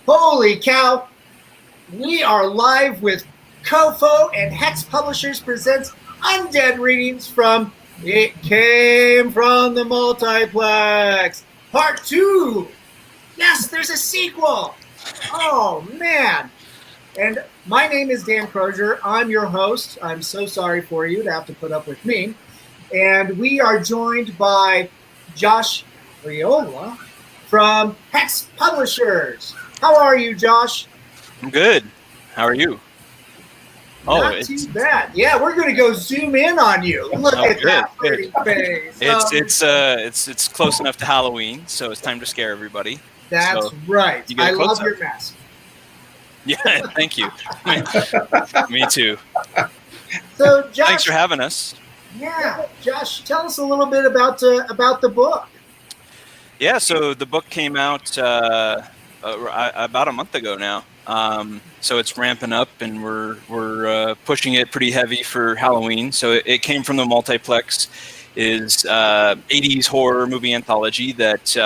Holy cow! We are live with COFOH and Hex Publishers presents Undead readings from It Came From the Multiplex, Part 2. Yes, there's a sequel. Oh, man. And my name is Dan Crozier. I'm your host. I'm so sorry for you to have to put up with me. And we are joined by Josh Riola from Hex Publishers. How are you, Josh? I'm good. How are you? Not too bad. Yeah, we're going to go zoom in on you. Look at that pretty face. It's close enough to Halloween, so it's time to scare everybody. That's right. I love your mask. Yeah, thank you. Me too. So, Josh, thanks for having us. Yeah, Josh, tell us a little bit about the book. Yeah, so the book came out about a month ago now. So it's ramping up, and we're pushing it pretty heavy for Halloween. So it came from the Multiplex, is 80s horror movie anthology that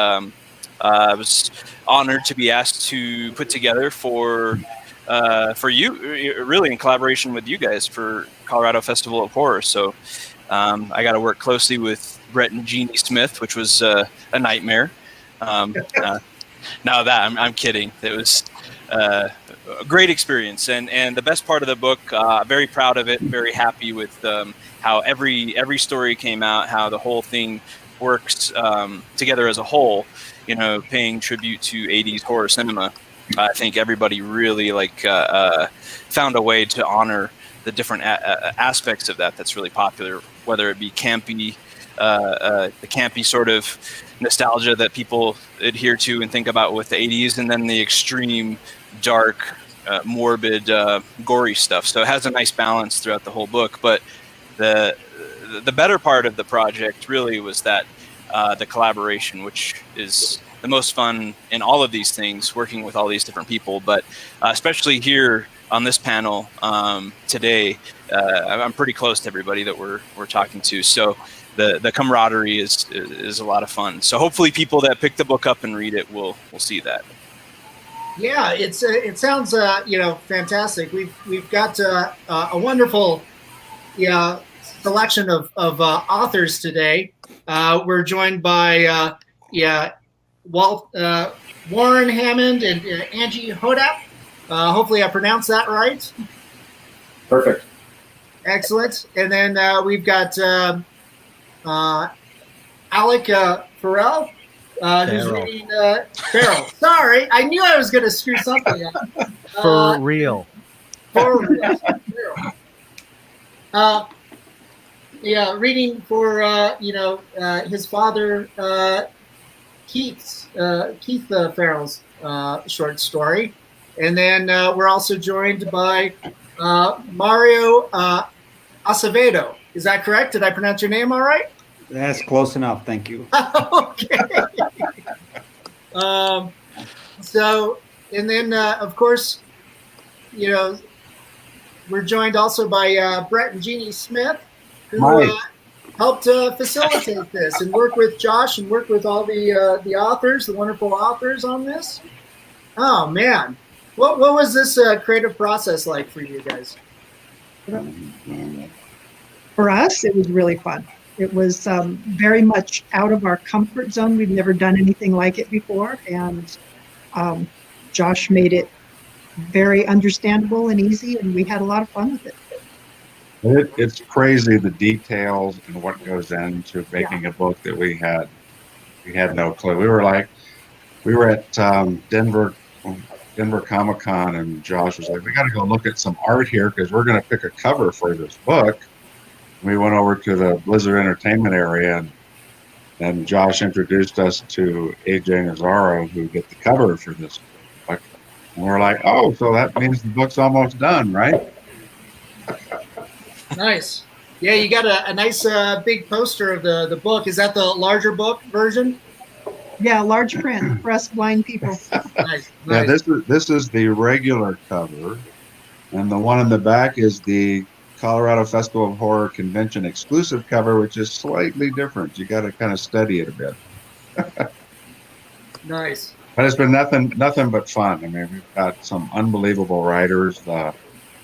I was honored to be asked to put together for you, really in collaboration with you guys for Colorado Festival of Horror. So I got to work closely with Brett and Jeannie Smith, which was a nightmare. No, I'm kidding. It was a great experience, and the best part of the book. Very proud of it. Very happy with how every story came out. How the whole thing works together as a whole. You know, paying tribute to 80s horror cinema. I think everybody really found a way to honor the different aspects of that. That's really popular. Whether it be campy, the campy sort of nostalgia that people adhere to and think about with the 80s, and then the extreme dark, morbid, gory stuff. So it has a nice balance throughout the whole book. But the better part of the project really was that the collaboration, which is the most fun in all of these things, working with all these different people, but especially here on this panel today, I'm pretty close to everybody that we're talking to. So the camaraderie is a lot of fun. So hopefully people that pick the book up and read it will see that. Yeah, it sounds fantastic. We've got a wonderful selection of authors today. We're joined by Warren Hammond and Angie Hodap. Hopefully I pronounced that right. Perfect. Excellent. And then we've got Alec Farrell, who's reading Farrell. Sorry, I knew I was going to screw something up. For real. For real. Reading for his father, Keith Farrell's short story. And then we're also joined by Mario Acevedo. Is that correct? Did I pronounce your name all right? That's close enough. Thank you. Okay. And then, of course, we're joined also by Brett and Jeannie Smith, who helped facilitate this and work with Josh and work with all the authors, the wonderful authors on this. Oh, man. What was this creative process like for you guys? For us, it was really fun. It was very much out of our comfort zone. We've never done anything like it before, and Josh made it very understandable and easy, and we had a lot of fun with it. It's crazy, the details and what goes into making a book that we had no clue. We were at Denver Comic-Con, and Josh was like, we got to go look at some art here because we're going to pick a cover for this book. We went over to the Blizzard Entertainment area, and Josh introduced us to AJ Nazzaro, who did the cover for this book. And we're like, oh, so that means the book's almost done, right? Nice. Yeah, you got a nice big poster of the book. Is that the larger book version? Yeah, large print for us blind people. Nice. Yeah, this is the regular cover, and the one in the back is the Colorado Festival of Horror Convention exclusive cover, which is slightly different. You got to kind of study it a bit. Nice. But it's been nothing but fun. I mean, we've got some unbelievable writers. The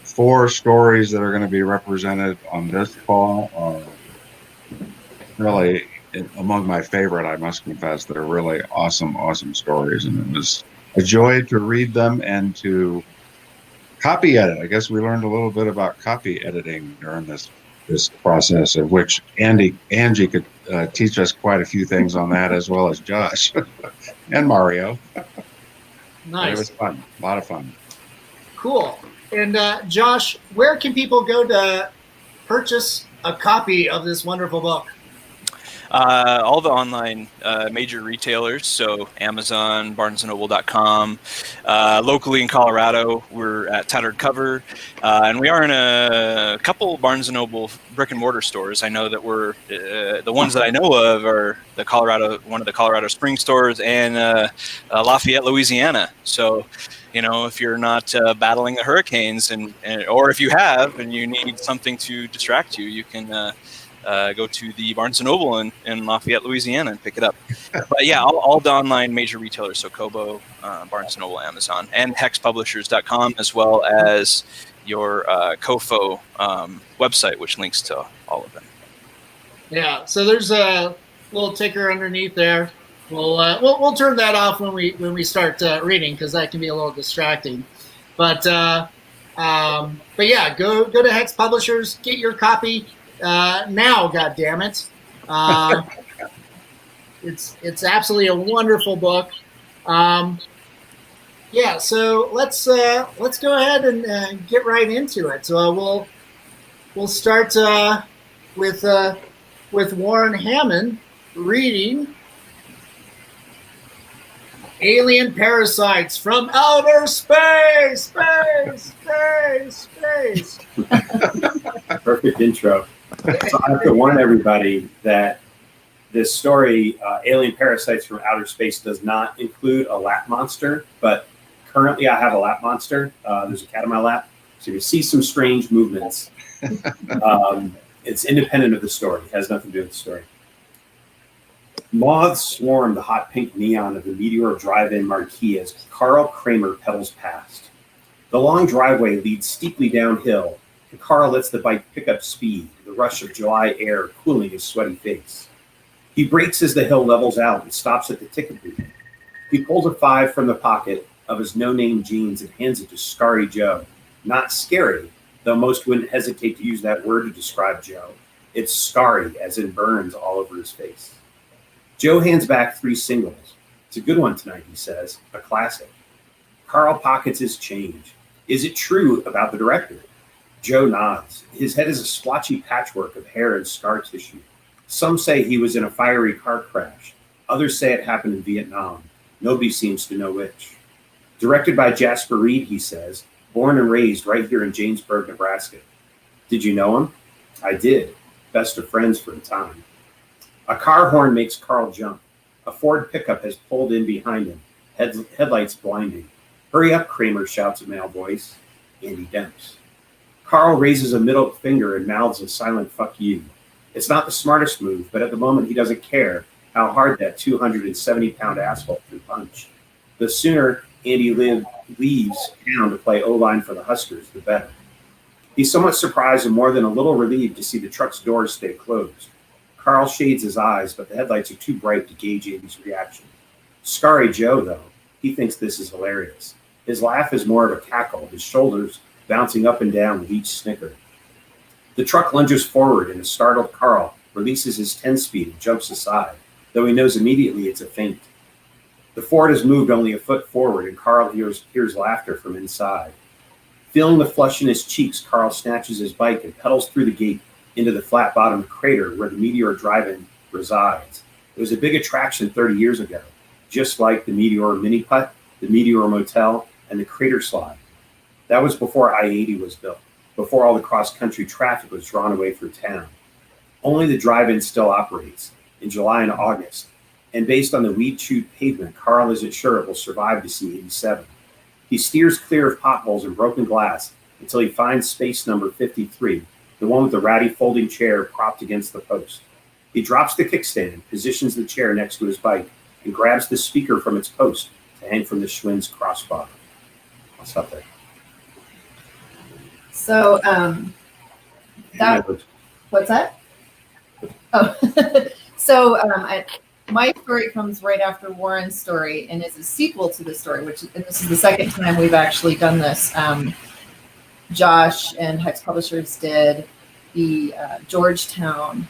4 stories that are going to be represented on this fall are really among my favorite, I must confess, that are really awesome stories. And it was a joy to read them and to copy edit. I guess we learned a little bit about copy editing during this process, of which Angie could teach us quite a few things on that, as well as Josh and Mario. Nice. It was fun, a lot of fun. Cool. And Josh, where can people go to purchase a copy of this wonderful book? All the online major retailers, so Amazon, BarnesandNoble.com. Locally in Colorado, we're at Tattered Cover, and we are in a couple Barnes & Noble brick and mortar stores. I know that we're the ones that I know of are one of the Colorado Springs stores and Lafayette, Louisiana. So, if you're not battling the hurricanes, or if you have and you need something to distract you, you can go to the Barnes & Noble in Lafayette, Louisiana, and pick it up. But yeah, all the online major retailers, so Kobo, Barnes & Noble, Amazon, and hexpublishers.com, as well as your COFOH website, which links to all of them. Yeah, so there's a little ticker underneath there. We'll turn that off when we start reading, because that can be a little distracting. But yeah, go to Hex Publishers, get your copy. Now, God damn it! It's absolutely a wonderful book. Yeah, so let's go ahead and get right into it. So we'll start with Warren Hammond reading Alien Parasites from Outer Space. Perfect intro. So I have to warn everybody that this story, Alien Parasites from Outer Space, does not include a lap monster, but currently I have a lap monster. There's a cat in my lap. So you see some strange movements. It's independent of the story. It has nothing to do with the story. Moths swarm the hot pink neon of the Meteor drive-in marquee as Carl Kramer pedals past. The long driveway leads steeply downhill, and Carl lets the bike pick up speed, the rush of July air cooling his sweaty face. He brakes as the hill levels out and stops at the ticket booth. He pulls a 5 from the pocket of his no-name jeans and hands it to Scary Joe. Not scary, though most wouldn't hesitate to use that word to describe Joe. It's scarry, as in burns all over his face. Joe hands back 3 singles. It's a good one tonight, he says, a classic. Carl pockets his change. Is it true about the director? Joe nods. His head is a splotchy patchwork of hair and scar tissue. Some say he was in a fiery car crash. Others say it happened in Vietnam. Nobody seems to know which. Directed by Jasper Reed, he says, born and raised right here in Jamesburg, Nebraska. Did you know him? I did. Best of friends for a time. A car horn makes Carl jump. A Ford pickup has pulled in behind him, headlights blinding. Hurry up, Kramer shouts a male voice, and he dumps. Carl raises a middle finger and mouths a silent fuck you. It's not the smartest move, but at the moment he doesn't care how hard that 270-pound asshole can punch. The sooner Andy leaves town to play O-line for the Huskers, the better. He's somewhat surprised and more than a little relieved to see the truck's doors stay closed. Carl shades his eyes, but the headlights are too bright to gauge Andy's reaction. Scary Joe, though, he thinks this is hilarious. His laugh is more of a cackle, his shoulders bouncing up and down with each snicker. The truck lunges forward, and a startled Carl releases his 10-speed and jumps aside, though he knows immediately it's a feint. The Ford has moved only a foot forward, and Carl hears laughter from inside. Feeling the flush in his cheeks, Carl snatches his bike and pedals through the gate into the flat-bottomed crater where the Meteor drive-in resides. It was a big attraction 30 years ago, just like the Meteor Mini Putt, the Meteor Motel, and the Crater Slide. That was before I-80 was built, before all the cross-country traffic was drawn away from town. Only the drive-in still operates in July and August, and based on the weed-chewed pavement, Carl isn't sure it will survive to see 87. He steers clear of potholes and broken glass until he finds space number 53, the one with the ratty folding chair propped against the post. He drops the kickstand, positions the chair next to his bike, and grabs the speaker from its post to to hang from the Schwinn's crossbar. I'll stop there. So what's that? Oh, so my story comes right after Warren's story and is a sequel to the story, and this is the second time we've actually done this. Josh and Hex Publishers did the Georgetown.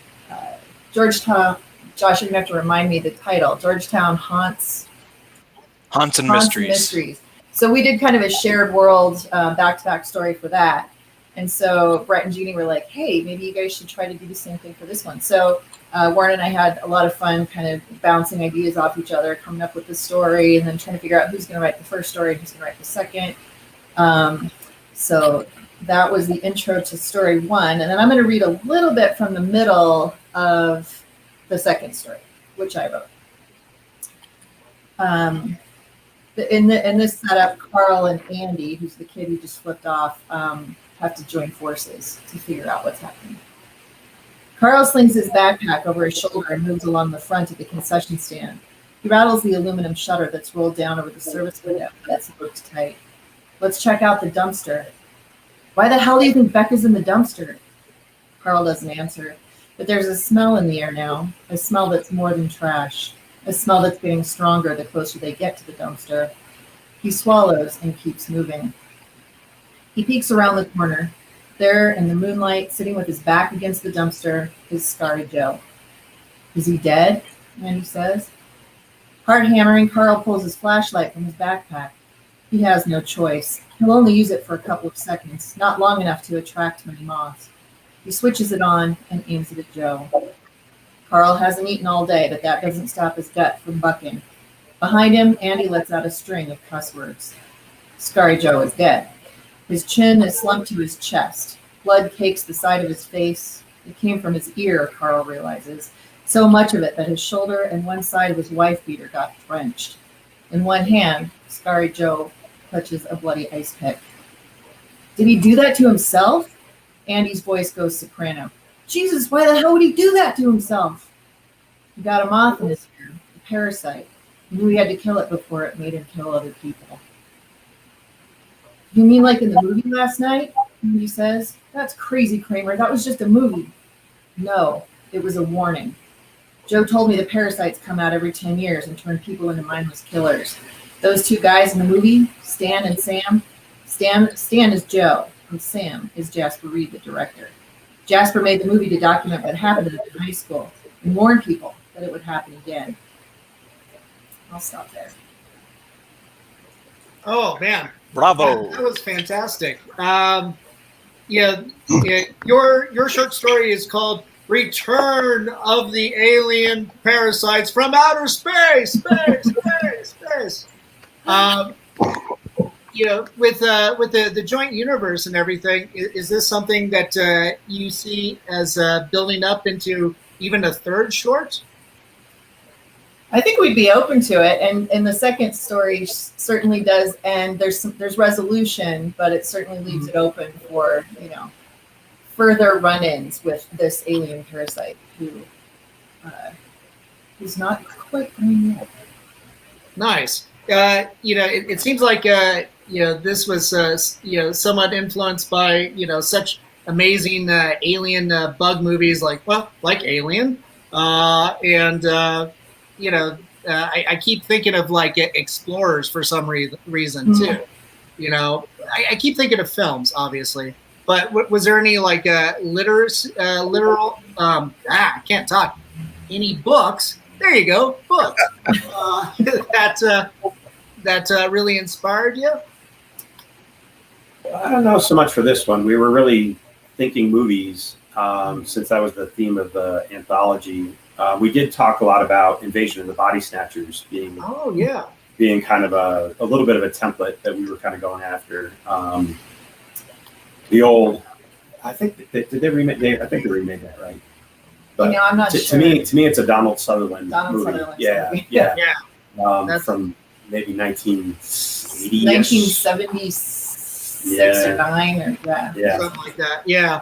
Josh, you're gonna have to remind me the title. Georgetown Haunts and Mysteries. So we did kind of a shared world back-to-back story for that. And so Brett and Jeannie were like, hey, maybe you guys should try to do the same thing for this one. So Warren and I had a lot of fun kind of bouncing ideas off each other, coming up with the story, and then trying to figure out who's going to write the first story and who's going to write the second. So that was the intro to story one. And then I'm going to read a little bit from the middle of the second story, which I wrote. In this setup, Carl and Andy, who's the kid who just flipped off, have to join forces to figure out what's happening. Carl slings his backpack over his shoulder and moves along the front of the concession stand. He rattles the aluminum shutter that's rolled down over the service window that's hooked tight. Let's check out the dumpster. Why the hell do you think Becca's in the dumpster? Carl doesn't answer, but there's a smell in the air now, a smell that's more than trash, a smell that's getting stronger the closer they get to the dumpster. He swallows and keeps moving. He peeks around the corner. There, in the moonlight, sitting with his back against the dumpster, is Scary Joe. Is he dead? Andy says. Hard hammering, Carl pulls his flashlight from his backpack. He has no choice. He'll only use it for a couple of seconds, not long enough to attract many moths. He switches it on and aims it at Joe. Carl hasn't eaten all day, but that doesn't stop his gut from bucking. Behind him, Andy lets out a string of cuss words. Scary Joe is dead. His chin is slumped to his chest. Blood cakes the side of his face. It came from his ear, Carl realizes. So much of it that his shoulder and one side of his wife beater got drenched. In one hand, Scary Joe clutches a bloody ice pick. Did he do that to himself? Andy's voice goes soprano. Jesus, why the hell would he do that to himself? He got a moth in his ear, a parasite. He knew he had to kill it before it made him kill other people. You mean like in the movie last night? He says. That's crazy, Kramer. That was just a movie. No, it was a warning. Joe told me the parasites come out every 10 years and turn people into mindless killers. Those two guys in the movie, Stan and Sam. Stan is Joe, and Sam is Jasper Reed, the director. Jasper made the movie to document what happened to them in high school and warn people that it would happen again. I'll stop there. Oh, man. Bravo. That was fantastic. Your short story is called Return of the Alien Parasites from Outer Space. Space. With the joint universe and everything, is this something that you see as building up into even a third short? I think we'd be open to it, and the second story certainly does end. There's resolution, but it certainly leaves it open for further run-ins with this alien parasite who's not quite green yet. Nice. It seems like this was somewhat influenced by such amazing alien bug movies like Alien, I keep thinking of like Explorers for some reason too. I keep thinking of films, obviously, but was there any like literal? I can't talk. Any books? There you go, books that really inspired you? I don't know so much for this one. We were really thinking movies since that was the theme of the anthology. We did talk a lot about Invasion of the Body Snatchers being kind of a little bit of a template that we were kind of going after. The old, I think did they remake? I think they remade that, right? But I'm not sure. To me, it's a Donald Sutherland movie. Sutherland Yeah. From maybe 1976 or 9 or something like that. Yeah,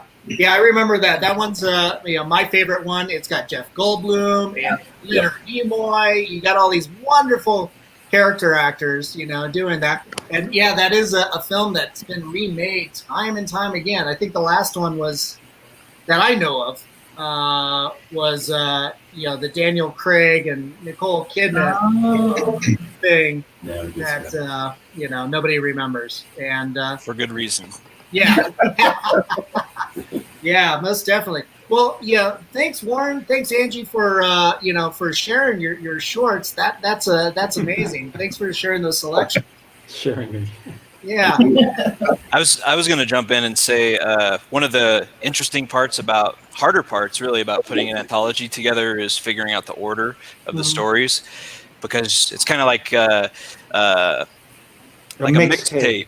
I remember that. That one's my favorite one. It's got Jeff Goldblum and Leonard Nimoy. You got all these wonderful character actors, doing that. And yeah, that is a film that's been remade time and time again. I think the last one was that I know of was the Daniel Craig and Nicole Kidman thing that nobody remembers, and For good reason. yeah, yeah, most definitely. Well, yeah, thanks Warren, thanks Angie for for sharing your shorts. That's amazing. Thanks for sharing those selections. Sharing. Yeah. I was going to jump in and say one of the interesting parts harder parts really about putting an anthology together is figuring out the order of the stories, because it's kind of like a mixtape.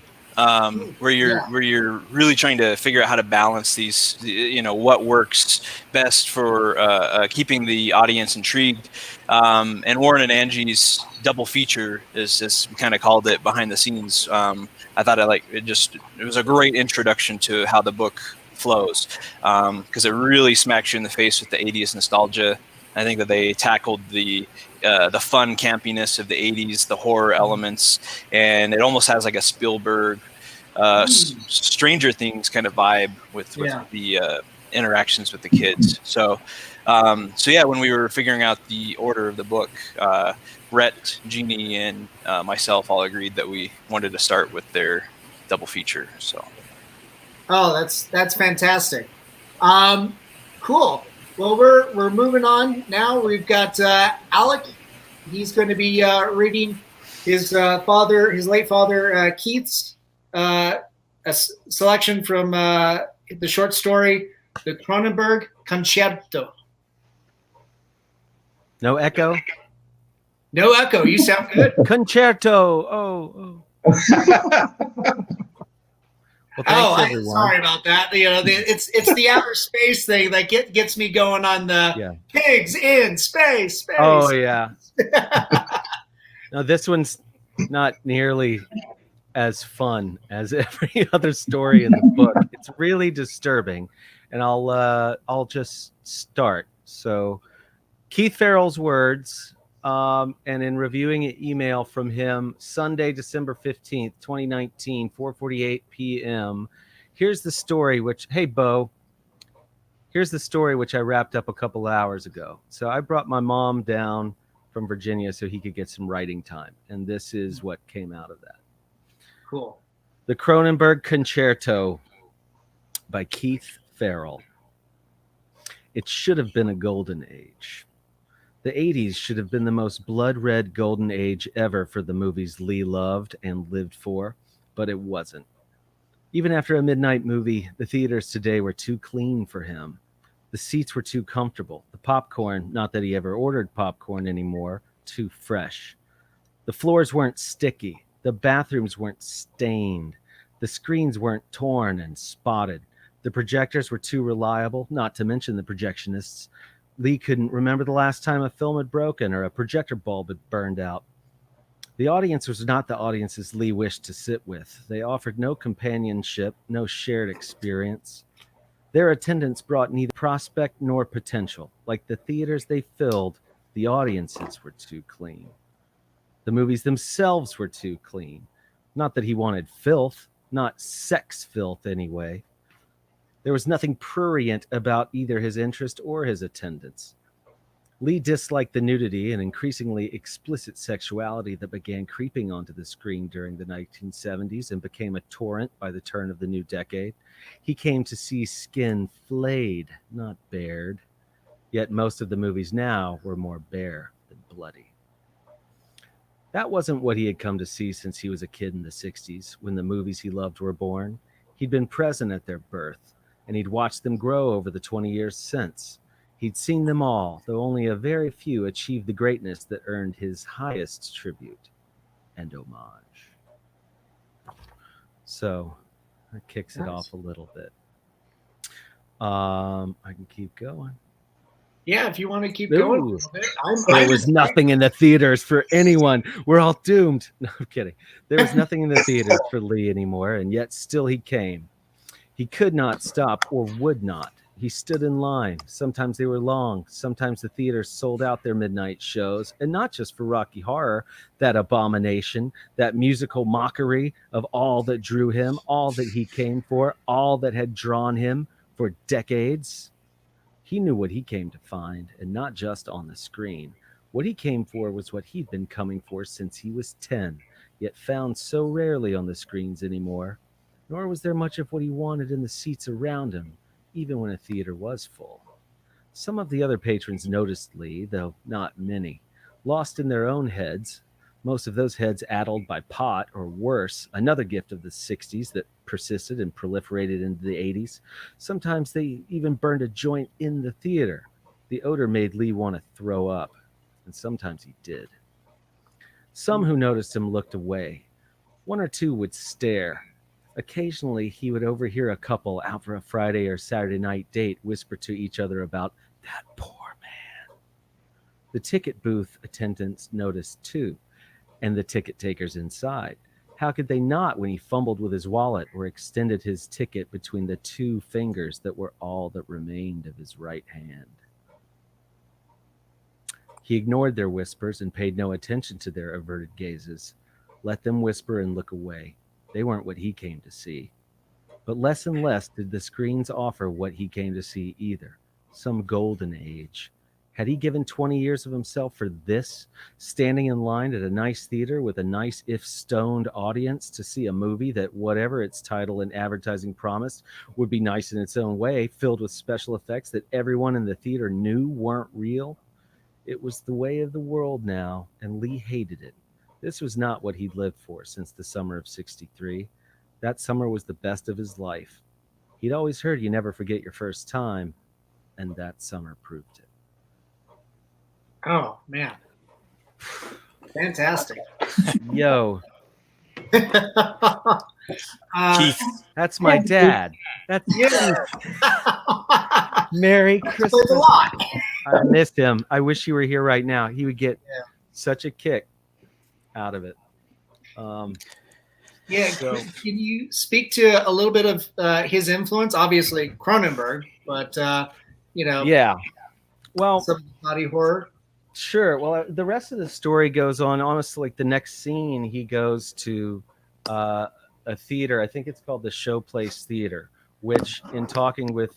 Where you're really trying to figure out how to balance these, what works best for keeping the audience intrigued. And Warren and Angie's double feature is, as we kind of called it behind the scenes. I thought it was a great introduction to how the book flows, because it really smacks you in the face with the 80s nostalgia. I think that they tackled the fun campiness of the 80s, the horror elements, and it almost has like a Spielberg, Stranger Things kind of vibe with the interactions with the kids. So yeah, when we were figuring out the order of the book, Rhett, Jeannie, and myself all agreed that we wanted to start with their double feature. So. Oh, that's fantastic. Cool. Well, we're moving on now. We've got Alec. He's going to be reading his late father Keith's a selection from the short story, The Cronenberg Concerto. No echo? No echo. You sound good. Concerto. Oh. Well, thanks, everyone. Sorry about that. It's the outer space thing that gets me going on the pigs in space. Oh yeah. No, this one's not nearly as fun as every other story in the book. It's really disturbing, and I'll just start. So, Keith Farrell's words. And in reviewing an email from him Sunday, December 15th, 2019, 4:48 p.m. Here's the story here's the story which I wrapped up a couple hours ago. So I brought my mom down from Virginia so he could get some writing time. And this is what came out of that. Cool. The Cronenberg Concerto by Keith Farrell. It should have been a golden age. The 80s should have been the most blood-red golden age ever for the movies Lee loved and lived for, but it wasn't. Even after a midnight movie, the theaters today were too clean for him. The seats were too comfortable. The popcorn, not that he ever ordered popcorn anymore, too fresh. The floors weren't sticky. The bathrooms weren't stained. The screens weren't torn and spotted. The projectors were too reliable, not to mention the projectionists. Lee couldn't remember the last time a film had broken or a projector bulb had burned out. The audience was not the audiences Lee wished to sit with. They offered no companionship, no shared experience. Their attendance brought neither prospect nor potential. Like the theaters they filled, the audiences were too clean. The movies themselves were too clean. Not that he wanted filth, not sex filth anyway. There was nothing prurient about either his interest or his attendance. Lee disliked the nudity and increasingly explicit sexuality that began creeping onto the screen during the 1970s and became a torrent by the turn of the new decade. He came to see skin flayed, not bared. Yet most of the movies now were more bare than bloody. That wasn't what he had come to see since he was a kid in the 60s, when the movies he loved were born. He'd been present at their birth, and he'd watched them grow over the 20 years since. He'd seen them all, though only a very few achieved the greatness that earned his highest tribute and homage. So that kicks it off a little bit. I can keep going. Yeah, if you want to keep going a little bit. There was nothing in the theaters for anyone. We're all doomed. No, I'm kidding. There was nothing in the theaters for Lee anymore, and yet still he came. He could not stop or would not. He stood in line. Sometimes they were long. Sometimes the theaters sold out their midnight shows. And not just for Rocky Horror, that abomination, that musical mockery of all that drew him, all that he came for, all that had drawn him for decades. He knew what he came to find, and not just on the screen. What he came for was what he'd been coming for since he was 10, yet found so rarely on the screens anymore. Nor was there much of what he wanted in the seats around him, even when a theater was full. Some of the other patrons noticed Lee, though not many. Lost in their own heads, most of those heads addled by pot or worse, another gift of the 60s that persisted and proliferated into the 80s. Sometimes they even burned a joint in the theater. The odor made Lee want to throw up, and sometimes he did. Some who noticed him looked away. One or two would stare. Occasionally, he would overhear a couple out for a Friday or Saturday night date whisper to each other about that poor man. The ticket booth attendants noticed too, and the ticket takers inside. How could they not when he fumbled with his wallet or extended his ticket between the two fingers that were all that remained of his right hand? He ignored their whispers and paid no attention to their averted gazes. Let them whisper and look away. They weren't what he came to see. But less and less did the screens offer what he came to see either. Some golden age. Had he given 20 years of himself for this, standing in line at a nice theater with a nice, if stoned audience to see a movie that, whatever its title and advertising promised, would be nice in its own way, filled with special effects that everyone in the theater knew weren't real? It was the way of the world now, and Lee hated it. This was not what he'd lived for since the summer of '63. That summer was the best of his life. He'd always heard you never forget your first time, and that summer proved it. Oh, man. Fantastic. Yo, Keith, that's my dad. That's Yeah. Merry Plays a Christmas. lot. I miss him. I wish he were here right now. He would get Yeah. such a kick out of it. Yeah, So- can you speak to a little bit of his influence? Obviously, Cronenberg, but Yeah. Well, some body horror. sure. Well, the rest of the story goes on. Honestly, like the next scene, he goes to a theater. I think it's called the Showplace Theater, which, in talking with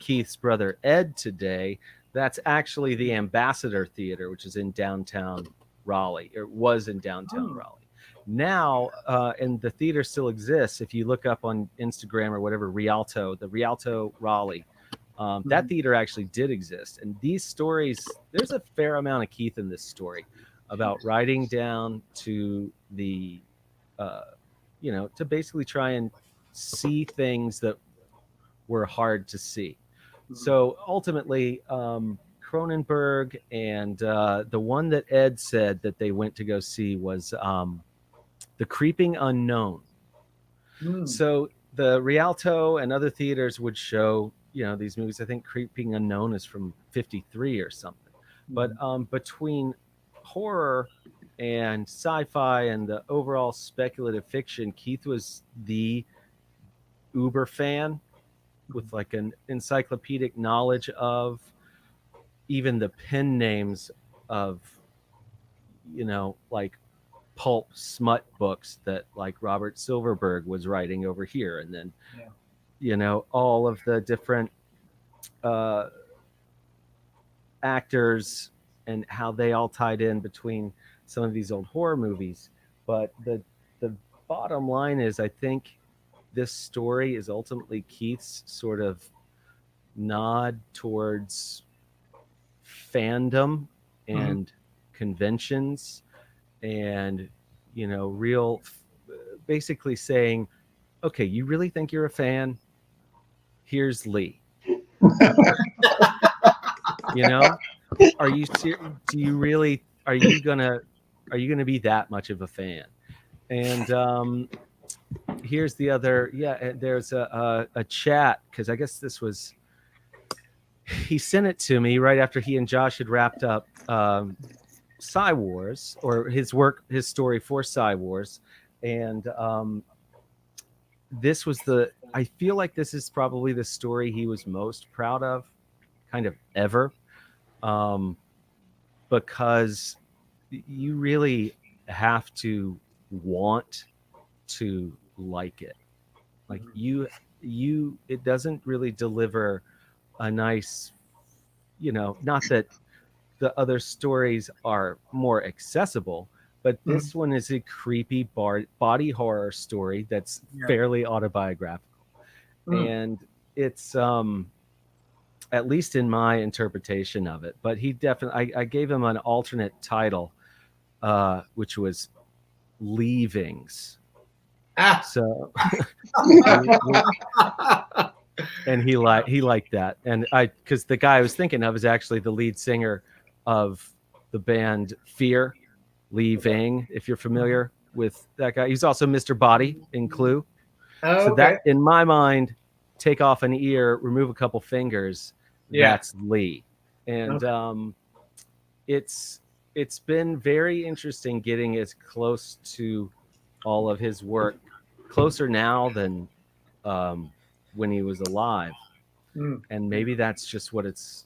Keith's brother Ed today, that's actually the Ambassador Theater, which is in downtown Raleigh, or was in downtown Raleigh. Now, and the theater still exists. If you look up on Instagram or whatever, the Rialto Raleigh, that theater actually did exist. And these stories, there's a fair amount of Keith in this story about riding down to the, to basically try and see things that were hard to see. So ultimately, Cronenberg and the one that Ed said that they went to go see was The Creeping Unknown. So the Rialto and other theaters would show, these movies. I think Creeping Unknown is from '53 or something. But between horror and sci-fi and the overall speculative fiction, Keith was the uber fan with like an encyclopedic knowledge of even the pen names of, like pulp smut books that like Robert Silverberg was writing over here. And then, all of the different actors and how they all tied in between some of these old horror movies. But the bottom line is, I think this story is ultimately Keith's sort of nod towards fandom and conventions and, basically saying, okay, you really think you're a fan? Here's Lee. Are you are you gonna be that much of a fan? And here's the other, there's a chat, because I guess he sent it to me right after he and Josh had wrapped up Psy Wars, or his story for Psy Wars. And this was I feel like this is probably the story he was most proud of, kind of ever, because you really have to want to like it. Like it doesn't really deliver a nice, not that the other stories are more accessible, but this one is a creepy body horror story that's fairly autobiographical. And it's at least in my interpretation of it, but he definitely, I gave him an alternate title, which was Leavings. So and he liked that, and because the guy I was thinking of is actually the lead singer of the band Fear, Lee Vang, if you're familiar with that guy. He's also Mr. Body in Clue. So that, in my mind, take off an ear, remove a couple fingers, that's Lee. And it's been very interesting getting as close to all of his work, closer now than when he was alive. And maybe that's just what it's,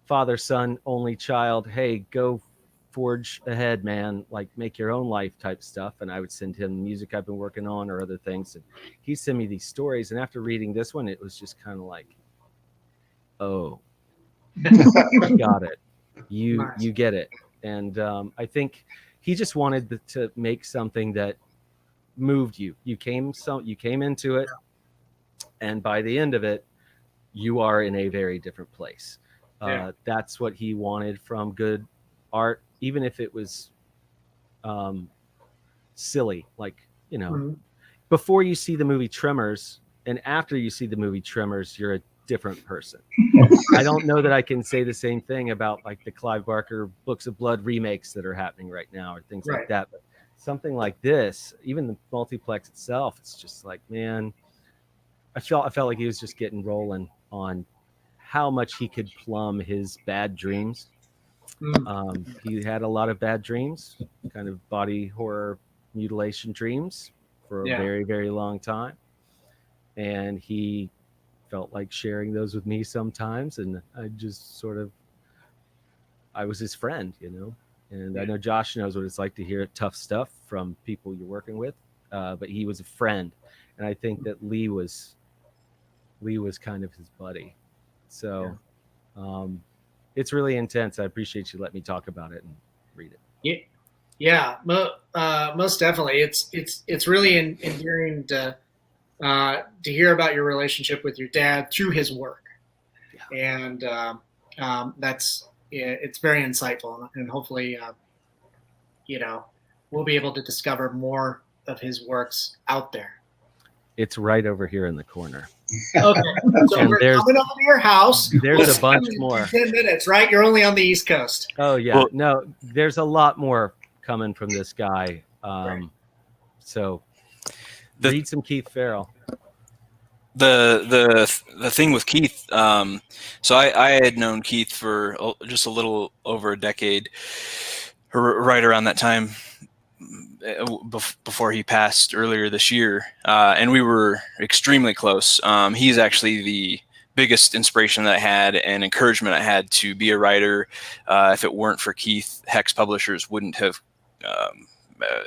father, son, only child, hey, go forge ahead, man, like make your own life type stuff. And I would send him music I've been working on or other things, and he'd send me these stories. And after reading this one, it was just kind of like, oh, got it, you get it. And I think he just wanted to make something that moved you. You came into it, and by the end of it, you are in a very different place. That's what he wanted from good art, even if it was silly. Like, before you see the movie Tremors and after you see the movie Tremors, you're a different person. I don't know that I can say the same thing about like the Clive Barker Books of Blood remakes that are happening right now or things like that. But something like this, even the Multiplex itself, it's just like, man, I felt like he was just getting rolling on how much he could plumb his bad dreams. He had a lot of bad dreams, kind of body horror mutilation dreams for a very, very long time. And he felt like sharing those with me sometimes. And I just I was his friend, and I know Josh knows what it's like to hear tough stuff from people you're working with. But he was a friend. And I think that Lee was kind of his buddy. So it's really intense. I appreciate you letting me talk about it and read it. Most definitely. It's really endearing to hear about your relationship with your dad through his work, and it's very insightful, and hopefully we'll be able to discover more of his works out there. It's right over here in the corner. Okay, so and we're coming over to your house. There's a bunch more. 10 minutes, right? You're only on the East Coast. Oh yeah, no, there's a lot more coming from this guy. So read some Keith Farrell. The thing with Keith, so I had known Keith for just a little over a decade, right around that time, before he passed earlier this year, and we were extremely close. He's actually the biggest inspiration that I had and encouragement I had to be a writer. If it weren't for Keith, Hex Publishers wouldn't have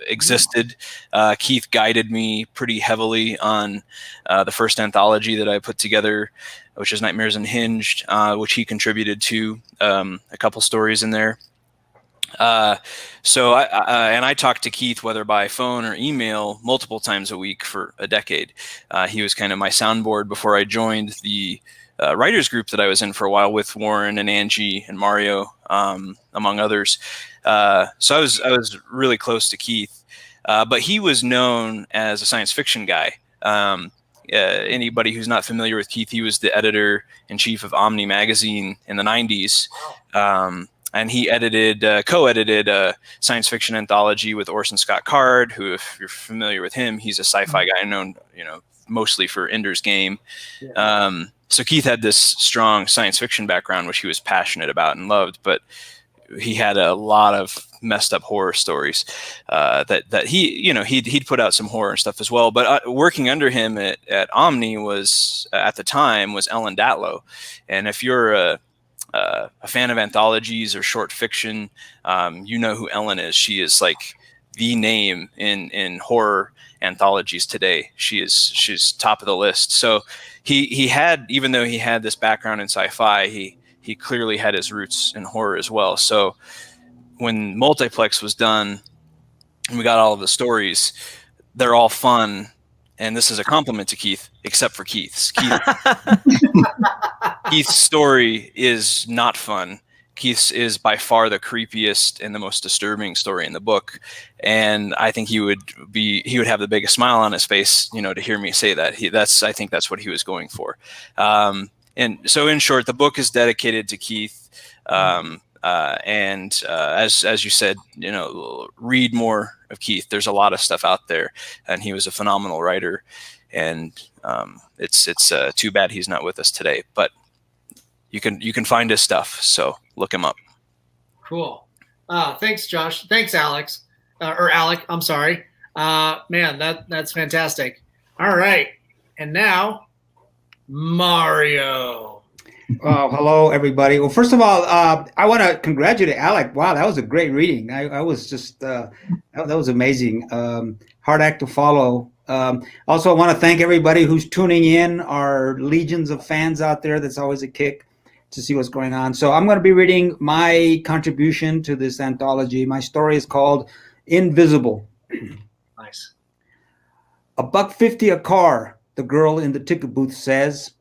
existed. Keith guided me pretty heavily on the first anthology that I put together, which is Nightmares Unhinged, which he contributed to a couple stories in there. So I talked to Keith, whether by phone or email, multiple times a week for a decade. He was kind of my soundboard before I joined the writers group that I was in for a while with Warren and Angie and Mario, among others. So I was really close to Keith, but he was known as a science fiction guy. Anybody who's not familiar with Keith, he was the editor-in-chief of Omni magazine in the 90s. And he co-edited a science fiction anthology with Orson Scott Card, who, if you're familiar with him, he's a sci-fi guy known, mostly for Ender's Game. So Keith had this strong science fiction background, which he was passionate about and loved. But he had a lot of messed up horror stories that he'd put out some horror and stuff as well. But working under him at Omni was at the time was Ellen Datlow, and if you're a fan of anthologies or short fiction, you know who Ellen is. She is like the name in horror anthologies today. She's top of the list. So he had, even though he had this background in sci-fi, he clearly had his roots in horror as well. So when Multiplex was done and we got all of the stories, they're all fun. And this is a compliment to Keith, except for Keith's. Keith's story is not fun. Keith's is by far the creepiest and the most disturbing story in the book. And I think he would have the biggest smile on his face, to hear me say that. I think that's what he was going for. And so in short, the book is dedicated to Keith. As you said, read more of Keith. There's a lot of stuff out there, and he was a phenomenal writer. And it's too bad he's not with us today, but you can find his stuff. So look him up. Cool. Thanks, Josh. Thanks, Alex. Or Alec. I'm sorry. Man, that's fantastic. All right. And now, Mario. Hello, everybody. Well, first of all, I want to congratulate Alec. Wow, that was a great reading. I was just, that was amazing. Hard act to follow. Also, I want to thank everybody who's tuning in, our legions of fans out there. That's always a kick to see what's going on. So I'm going to be reading my contribution to this anthology. My story is called Invisible. Nice. $1.50 a car, the girl in the ticket booth says.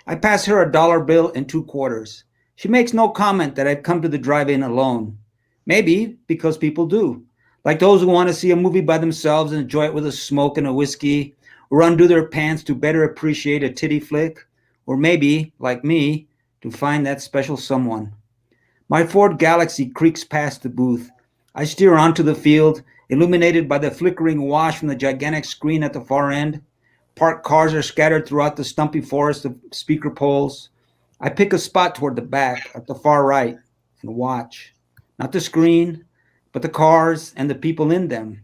I pass her $1 bill and 2 quarters. She makes no comment that I've come to the drive-in alone. Maybe because people do. Like those who want to see a movie by themselves and enjoy it with a smoke and a whiskey, or undo their pants to better appreciate a titty flick, or maybe, like me, to find that special someone. My Ford Galaxy creaks past the booth. I steer onto the field, illuminated by the flickering wash from the gigantic screen at the far end. Parked cars are scattered throughout the stumpy forest of speaker poles. I pick a spot toward the back, at the far right, and watch. Not the screen, but the cars and the people in them.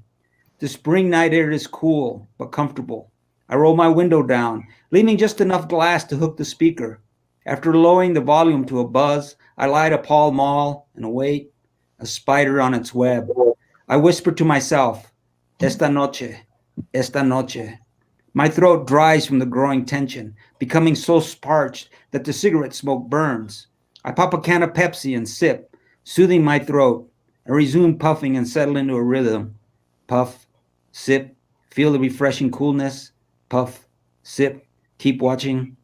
The spring night air is cool, but comfortable. I roll my window down, leaving just enough glass to hook the speaker. After lowering the volume to a buzz, I light a Pall Mall and wait, a spider on its web. I whisper to myself, esta noche, esta noche. My throat dries from the growing tension, becoming so parched that the cigarette smoke burns. I pop a can of Pepsi and sip, soothing my throat. I resume puffing and settle into a rhythm. Puff, sip, feel the refreshing coolness. Puff, sip, keep watching.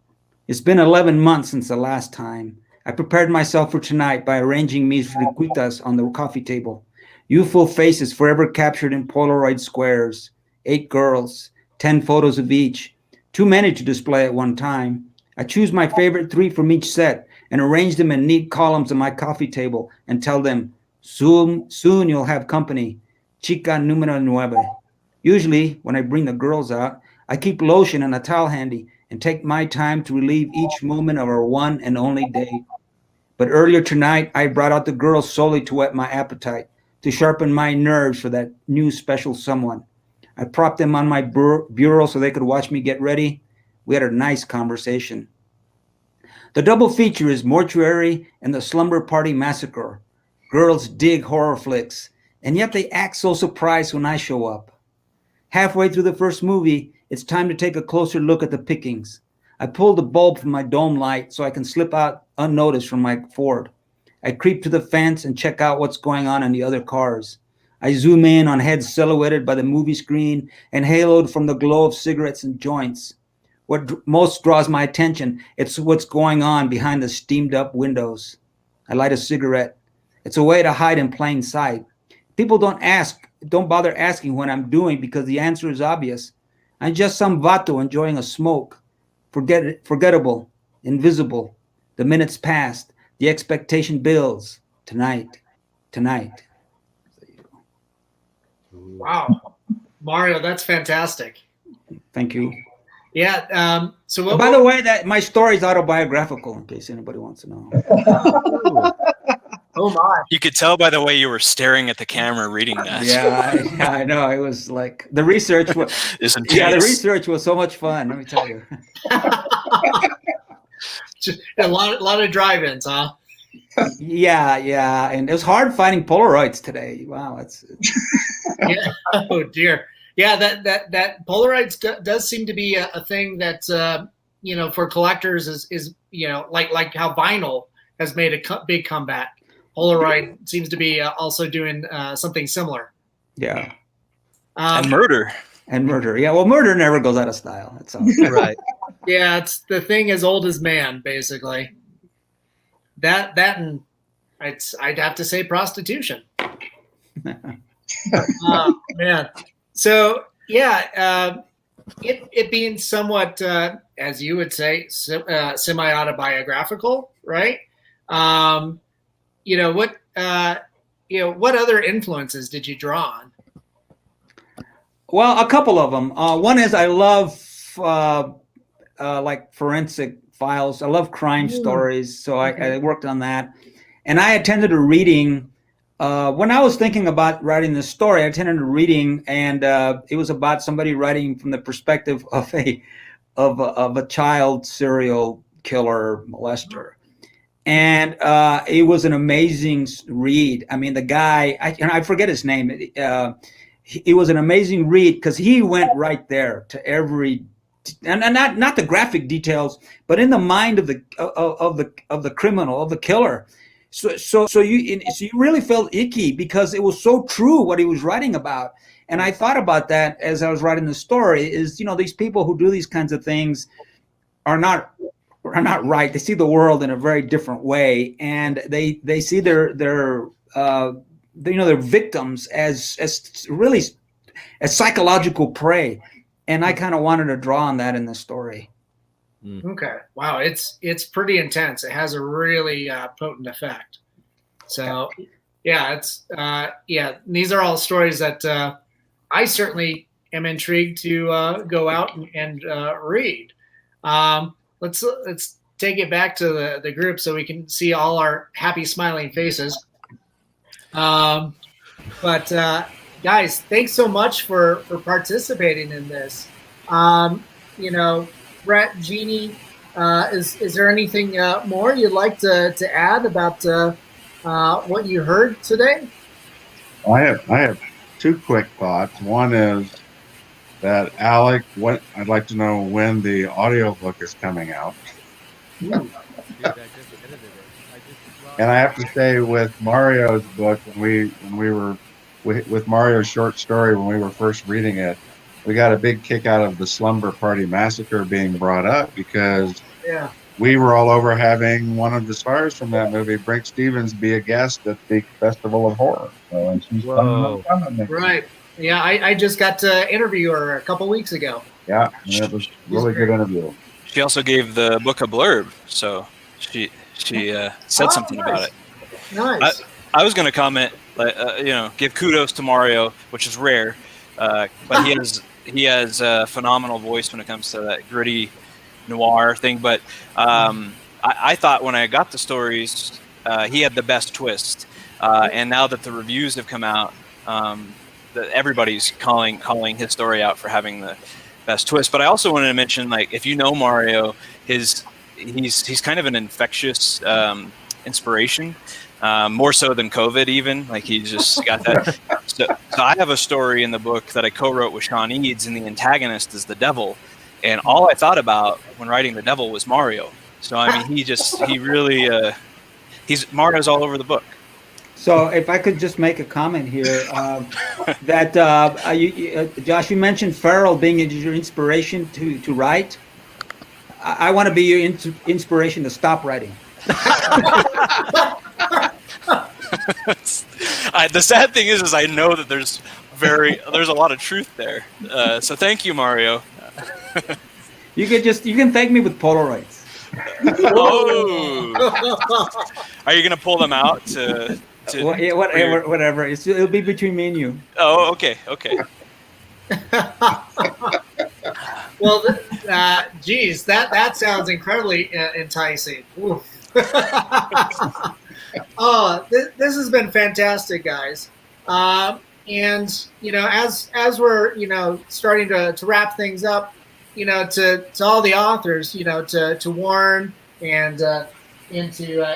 It's been 11 months since the last time. I prepared myself for tonight by arranging mis friquitas on the coffee table. Youthful faces forever captured in Polaroid squares. 8 girls, 10 photos of each. Too many to display at one time. I choose my favorite 3 from each set and arrange them in neat columns on my coffee table and tell them, soon you'll have company. Chica numero 9. Usually, when I bring the girls out, I keep lotion and a towel handy and take my time to relieve each moment of our one and only day. But earlier tonight, I brought out the girls solely to whet my appetite, to sharpen my nerves for that new special someone. I propped them on my bureau so they could watch me get ready. We had a nice conversation. The double feature is Mortuary and the Slumber Party Massacre. Girls dig horror flicks, and yet they act so surprised when I show up. Halfway through the first movie, it's time to take a closer look at the pickings. I pull the bulb from my dome light so I can slip out unnoticed from my Ford. I creep to the fence and check out what's going on in the other cars. I zoom in on heads silhouetted by the movie screen and haloed from the glow of cigarettes and joints. What most draws my attention, it's what's going on behind the steamed up windows. I light a cigarette. It's a way to hide in plain sight. People don't bother asking what I'm doing because the answer is obvious. I'm just some vato enjoying a smoke. Forgettable, invisible. The minutes passed. The expectation builds. Tonight. Wow. Mario, that's fantastic. Thank you. Yeah. So by the way, that my story is autobiographical, in case anybody wants to know. Oh my! You could tell by the way you were staring at the camera reading that. Yeah, I know. It was like the research was. It's Yeah, the intense. research was so much fun. Let me tell you. Just a lot of drive-ins, huh? Yeah, and it was hard finding Polaroids today. Wow, it's Yeah. Oh dear. Yeah, that Polaroids does seem to be a thing that for collectors is like how vinyl has made a big comeback. Polaroid seems to be also doing something similar. yeah. And murder. And murder. Yeah, well, murder never goes out of style. That's all. Right. Yeah, it's the thing as old as man, basically. That and I'd have to say prostitution. Man. So yeah, it being somewhat, as you would say, semi-autobiographical, right? What other influences did you draw on? Well, a couple of them. One is I love like forensic files. I love crime stories, so I worked on that. And I attended a reading when I was thinking about writing this story. I attended a reading, and it was about somebody writing from the perspective of a child serial killer molester. And it was an amazing read. I mean, the guy, I forget his name. It was an amazing read because he went right there to every, and not the graphic details, but in the mind of the criminal, of the killer. So you really felt icky because it was so true what he was writing about. And I thought about that as I was writing the story. Is these people who do these kinds of things are not right. They see the world in a very different way, and they see their victims as really as psychological prey. And I kind of wanted to draw on that in the story. Okay. Wow. It's pretty intense. It has a really potent effect. So yeah, these are all stories that I certainly am intrigued to go out and read. Let's take it back to the group so we can see all our happy smiling faces. But guys, thanks so much for participating in this. Brett, Jeannie, is there anything more you'd like to add about what you heard today? I have two quick thoughts. One is that Alec, I'd like to know when the audiobook is coming out. And I have to say, with Mario's book, when we were with Mario's short story, when we were first reading it, we got a big kick out of the Slumber Party Massacre being brought up because we were all over having one of the stars from that movie, Brink Stevens, be a guest at the Festival of Horror. So, and she's right. Yeah, I just got to interview her a couple weeks ago. Yeah, it was a really good interview. She also gave the book a blurb, so she said something about it. Nice. I was going to comment, give kudos to Mario, which is rare, but he has a phenomenal voice when it comes to that gritty noir thing. But I thought when I got the stories, he had the best twist. And now that the reviews have come out, that everybody's calling his story out for having the best twist. But I also wanted to mention, like, if you know Mario, he's kind of an infectious inspiration. More so than COVID, even. Like, he just got that. So I have a story in the book that I co-wrote with Sean Eads, and the antagonist is the devil. And all I thought about when writing the devil was Mario. So I mean, Mario's all over the book. So if I could just make a comment here, that Josh, you mentioned Farrell being your inspiration to write. I want to be your inspiration to stop writing. The sad thing is I know that there's a lot of truth there. So thank you, Mario. You can thank me with Polaroids. Oh, are you gonna pull them out to whatever. It'll be between me and you. Oh, okay. Well, geez, that sounds incredibly enticing. Oh, this has been fantastic, guys. And as we're starting to wrap things up, to all the authors, to Warren and to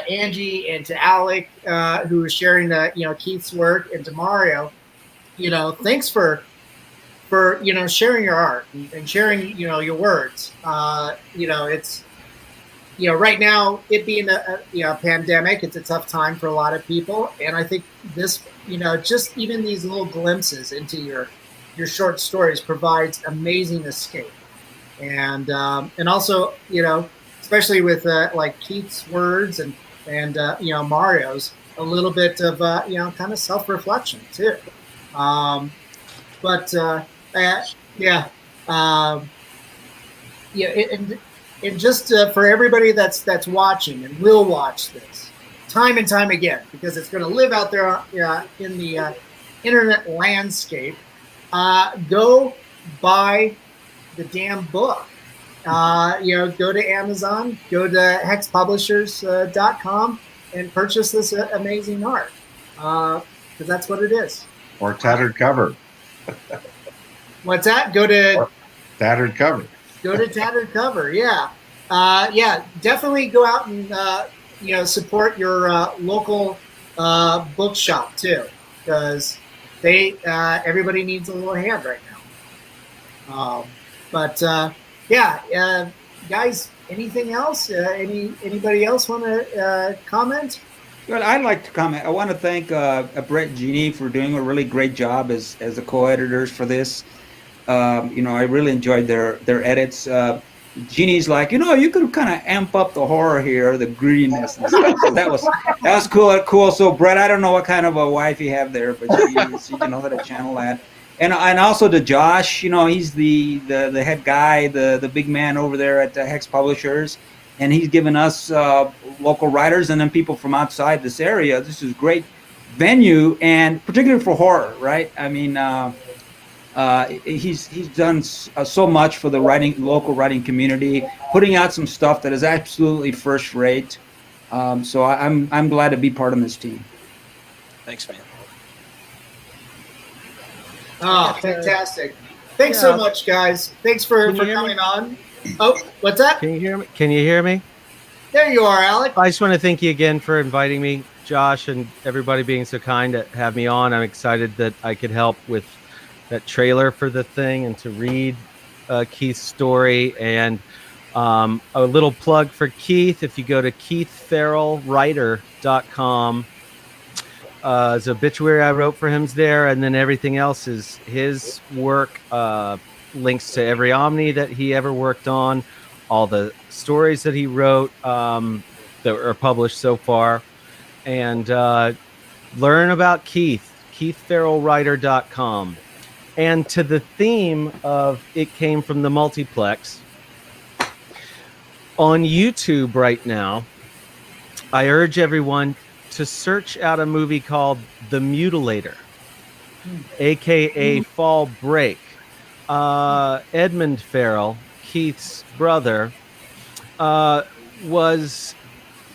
Angie and to Alec, who is sharing Keith's work, and to Mario, thanks for sharing your art and sharing your words. It's right now, it being a pandemic, it's a tough time for a lot of people, and I think this just even these little glimpses into your short stories provides amazing escape, and also especially with like Keith's words and Mario's, a little bit of kind of self-reflection too. But yeah, and just for everybody that's watching and will watch this time and time again, because it's going to live out there in the internet landscape, go buy the damn book. Go to Amazon, go to hexpublishers.com and purchase this amazing art, because that's what it is. Or tattered cover. What's that? Go to tattered cover. Go to Tattered Cover, yeah. Definitely go out and support your local bookshop too, because everybody needs a little hand right now. Guys, anything else? Anybody else want to comment? Well, I'd like to comment. I want to thank Brett and Jeannie for doing a really great job as the co-editors for this. I really enjoyed their edits. Jeannie's like, you could kind of amp up the horror here, the grittiness and stuff. So that was cool. So Brett, I don't know what kind of a wife you have there, but she can know how to channel that. And also to Josh, he's the head guy, the big man over there at Hex Publishers, and he's given us local writers and then people from outside this area. This is a great venue, and particularly for horror, right? I mean. He's done so much for the local writing community, putting out some stuff that is absolutely first rate. So I'm glad to be part of this team. Thanks, man. Oh, fantastic! Thanks so much, guys. Thanks for coming on. Oh, what's that? Can you hear me? Can you hear me? There you are, Alec. I just want to thank you again for inviting me, Josh, and everybody being so kind to have me on. I'm excited that I could help with that trailer for the thing and to read Keith's story. And a little plug for Keith: if you go to keithfarrellwriter.com, there's an obituary I wrote for him's there, and then everything else is his work, links to every Omni that he ever worked on, all the stories that he wrote that are published so far, and learn about Keith, keithfarrellwriter.com. And to the theme of It Came from the Multiplex, on YouTube right now, I urge everyone to search out a movie called The Mutilator, a.k.a. Fall Break. Edmund Farrell, Keith's brother, was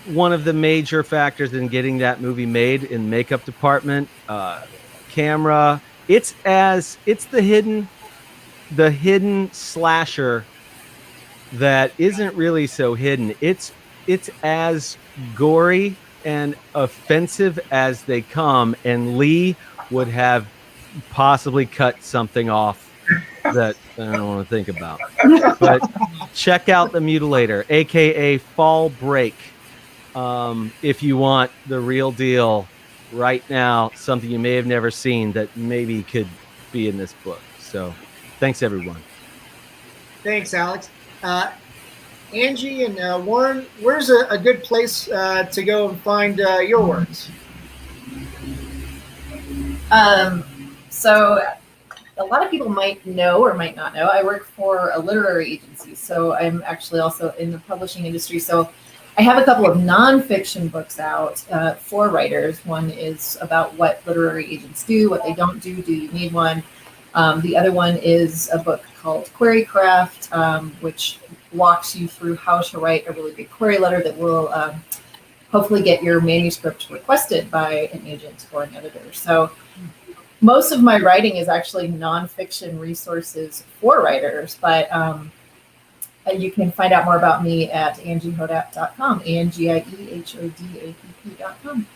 one of the major factors in getting that movie made in makeup department, camera. It's the hidden slasher that isn't really so hidden. It's as gory and offensive as they come, and Lee would have possibly cut something off that I don't want to think about. But check out The Mutilator, aka Fall Break, if you want the real deal. Right now, something you may have never seen that maybe could be in this book. So thanks, everyone. Thanks, Alex. Angie and Warren, where's a good place to go and find your works? So a lot of people might know or might not know, I work for a literary agency. So I'm actually also in the publishing industry. So I have a couple of nonfiction books out for writers. One is about what literary agents do, what they don't do. Do you need one? The other one is a book called Querycraft, which walks you through how to write a really good query letter that will hopefully get your manuscript requested by an agent or an editor. So most of my writing is actually nonfiction resources for writers, but you can find out more about me at angiehodapp.com, angiehodapp.com.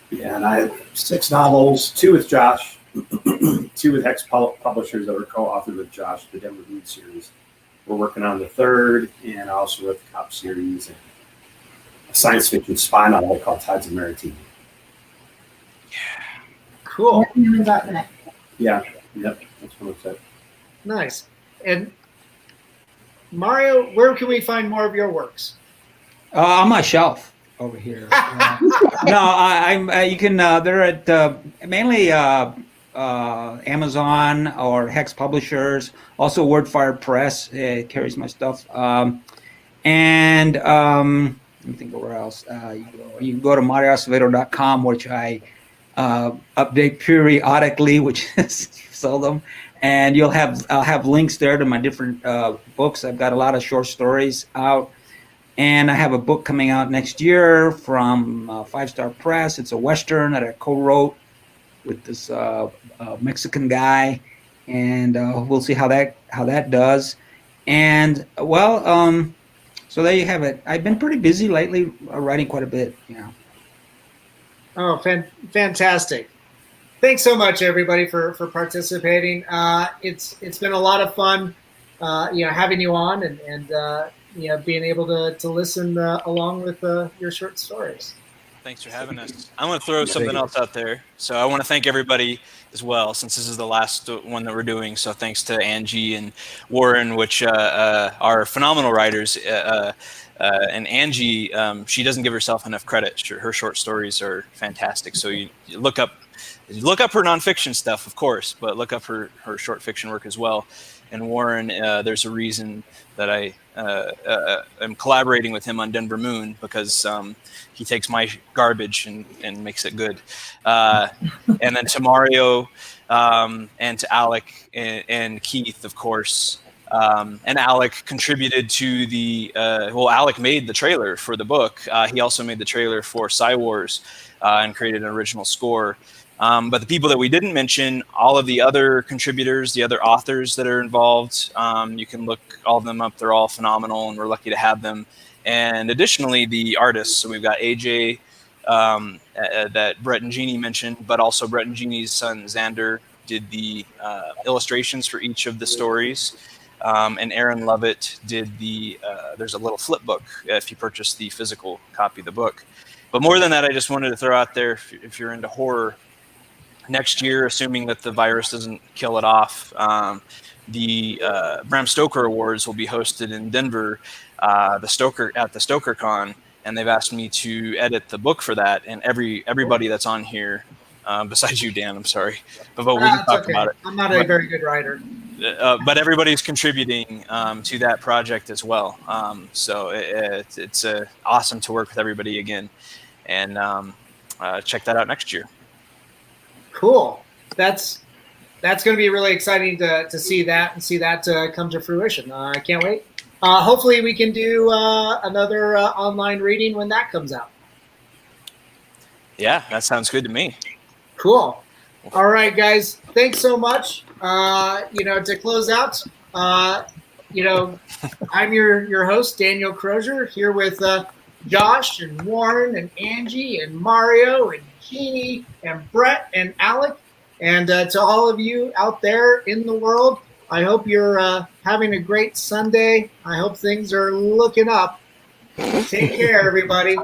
Yeah, and I have 6 novels, 2 with Josh, 2 with Hex Publishers that were co-authored with Josh, the Denver Mood series. We're working on the 3rd, and I also wrote the Cop series and a science fiction spy novel called Tides of Maritime. Cool. Yeah, yep, that's what I said. Nice. And Mario, where can we find more of your works? On my shelf over here. No, I'm. You can. They're at mainly Amazon or Hex Publishers. Also, Wordfire Press carries my stuff. And let me think where else. You can go to marioacevedo.com, which I update periodically, which is seldom. And I'll have links there to my different books. I've got a lot of short stories out, and I have a book coming out next year from 5 Star Press. It's a Western that I co-wrote with this Mexican guy, and we'll see how that does. And well, so there you have it. I've been pretty busy lately, writing quite a bit. Yeah. Oh, fantastic. Thanks so much, everybody, for participating. It's been a lot of fun, having you on and being able to listen along with your short stories. Thanks for having us. I'm going to throw something else out there. So I want to thank everybody as well, since this is the last one that we're doing. So thanks to Angie and Warren, which are phenomenal writers. And Angie, she doesn't give herself enough credit. Her short stories are fantastic. So you look up her nonfiction stuff, of course, but look up her short fiction work as well. And Warren, there's a reason that I am collaborating with him on Denver Moon, because he takes my garbage and makes it good. And then to Mario and to Alec and Keith, of course. And Alec contributed to the Alec made the trailer for the book. He also made the trailer for Psy Wars and created an original score. But the people that we didn't mention, all of the other contributors, the other authors that are involved, you can look all of them up. They're all phenomenal, and we're lucky to have them. And additionally, the artists. So we've got AJ that Brett and Jeannie mentioned, but also Brett and Jeannie's son, Xander, did the illustrations for each of the stories. And Aaron Lovett did there's a little flip book if you purchase the physical copy of the book. But more than that, I just wanted to throw out there, if you're into horror, next year, assuming that the virus doesn't kill it off, the Bram Stoker Awards will be hosted in Denver, at the Stoker Con, and they've asked me to edit the book for that. And everybody that's on here, besides you, Dan, I'm sorry, but we can talk about it. I'm not a very good writer. But everybody's contributing to that project as well. So it's awesome to work with everybody again, and check that out next year. Cool. That's going to be really exciting to see that and see that come to fruition. I can't wait. Hopefully we can do another online reading when that comes out. Yeah, that sounds good to me. Cool. All right, guys. Thanks so much. To close out, I'm your host, Daniel Crozier, here with Josh and Warren and Angie and Mario and Jeannie and Brett and Alec. And to all of you out there in the world, I hope you're having a great Sunday. I hope things are looking up. Take care, everybody.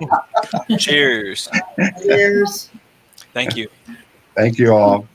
Cheers. Cheers. Thank you. Thank you all.